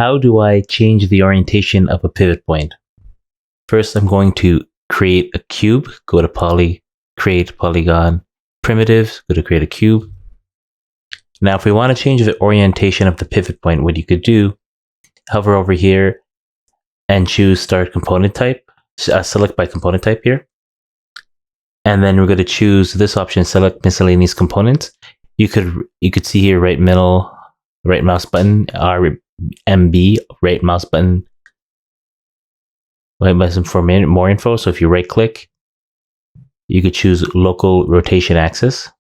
how do I change the orientation of a pivot point? First, I'm going to create a cube. Go to create polygon primitives, go to create a cube. Now, if we want to change the orientation of the pivot point, what you could do, hover over here and choose start component type, select by component type here. And then we're going to choose this option, select miscellaneous components. You could see here, right mouse button, RMB, right mouse button for more info. So if you right click, you could choose local rotation axis.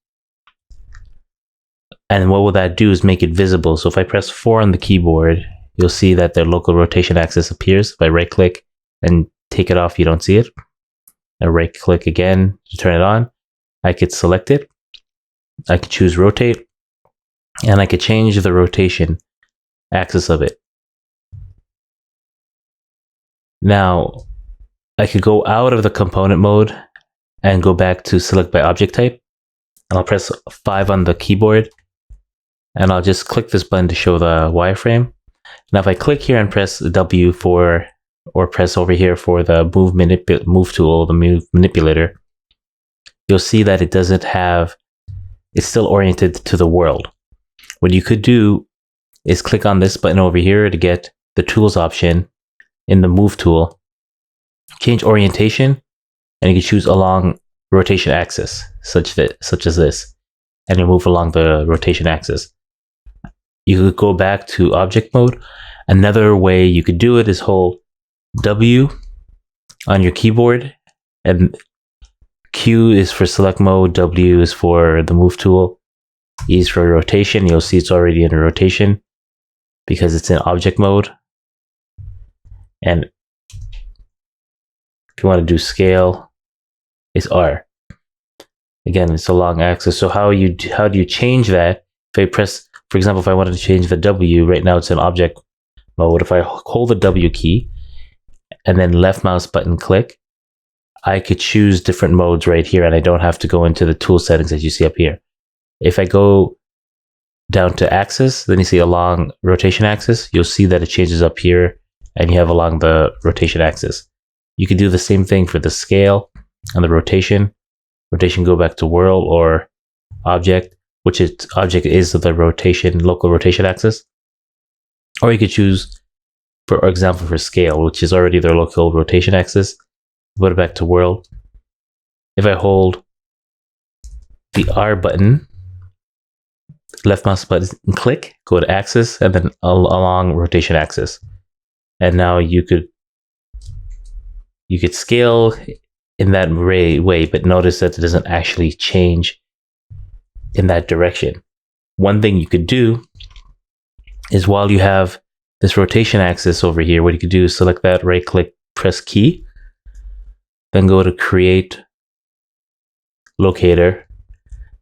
And what will that do is make it visible. So if I press 4 on the keyboard, you'll see that the local rotation axis appears. If I right click and take it off, you don't see it. I right click again to turn it on. I could select it. I could choose rotate, and I could change the rotation axis of it. Now, I could go out of the component mode and go back to select by object type. And I'll press 5 on the keyboard, and I'll just click this button to show the wireframe. Now, if I click here and press W or press over here for the move tool, the move manipulator, you'll see that it's still oriented to the world. What you could do is click on this button over here to get the tools option in the move tool, change orientation, and you can choose along rotation axis, such as this, and you move along the rotation axis. You could go back to object mode. Another way you could do it is hold W on your keyboard, and Q is for select mode, W is for the move tool, E is for rotation. You'll see it's already in rotation because it's in object mode. And if you want to do scale, it's R. Again, it's a long axis. So how do you change that? If I press, for example, if I wanted to change the W, right now it's in object mode. If I hold the W key and then left mouse button click, I could choose different modes right here, and I don't have to go into the tool settings that you see up here. If I go down to axis, then you see along rotation axis, you'll see that it changes up here, and you have along the rotation axis. You can do the same thing for the scale and the rotation. Rotation, go back to world or object, object is the local rotation axis. Or you could choose, for example, for scale, which is already their local rotation axis, put it back to world. If I hold the R button, left mouse button, and click, go to axis, and then along rotation axis. And now you could scale in that way, but notice that it doesn't actually change in that direction. One thing you could do is, while you have this rotation axis over here, what you could do is select that, right click, press key, then go to create locator.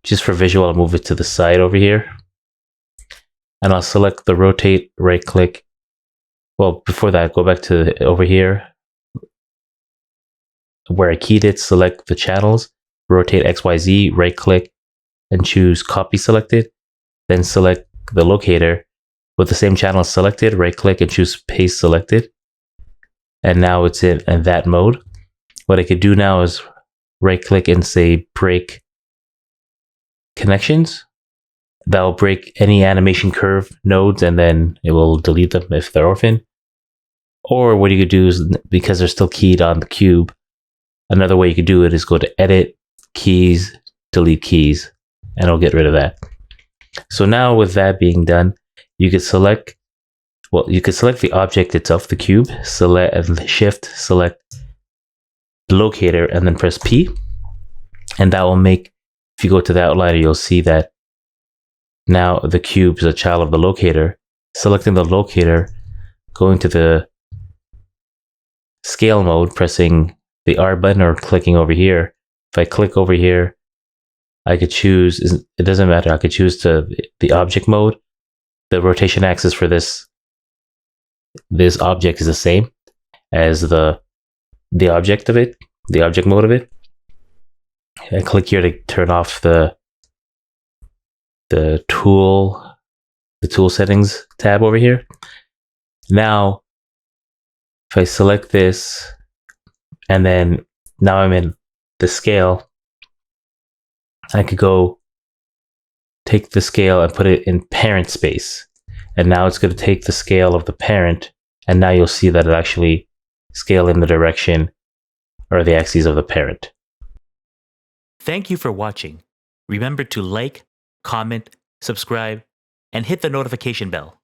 Just for visual, I'll move it to the side over here. And I'll select the rotate, right click. Well, before that, go back to over here where I keyed it, select the channels, rotate XYZ, right click, and choose copy selected. Then select the locator with the same channel selected, right click and choose paste selected. And now it's in that mode. What I could do now is right click and say break connections. That will break any animation curve nodes, and then it will delete them if they're orphan. Or what you could do is, because they're still keyed on the cube, another way you could do it is go to edit, keys, delete keys, and it'll get rid of that. So now with that being done, you could select the object itself, the cube, select and shift, select the locator, and then press P. And that will make, if you go to the outliner, you'll see that now the cube is a child of the locator. Selecting the locator, going to the scale mode, pressing the R button or clicking over here. If I click over here, I could choose, it doesn't matter, I could choose to the object mode. The rotation axis for this object is the same as the object of it, the object mode of it. I click here to turn off the tool settings tab over here. Now, if I select this, and then now I'm in the scale, I could go take the scale and put it in parent space. And now it's going to take the scale of the parent, and now you'll see that it actually scale in the direction or the axes of the parent. Thank you for watching. Remember to like, comment, subscribe, and hit the notification bell.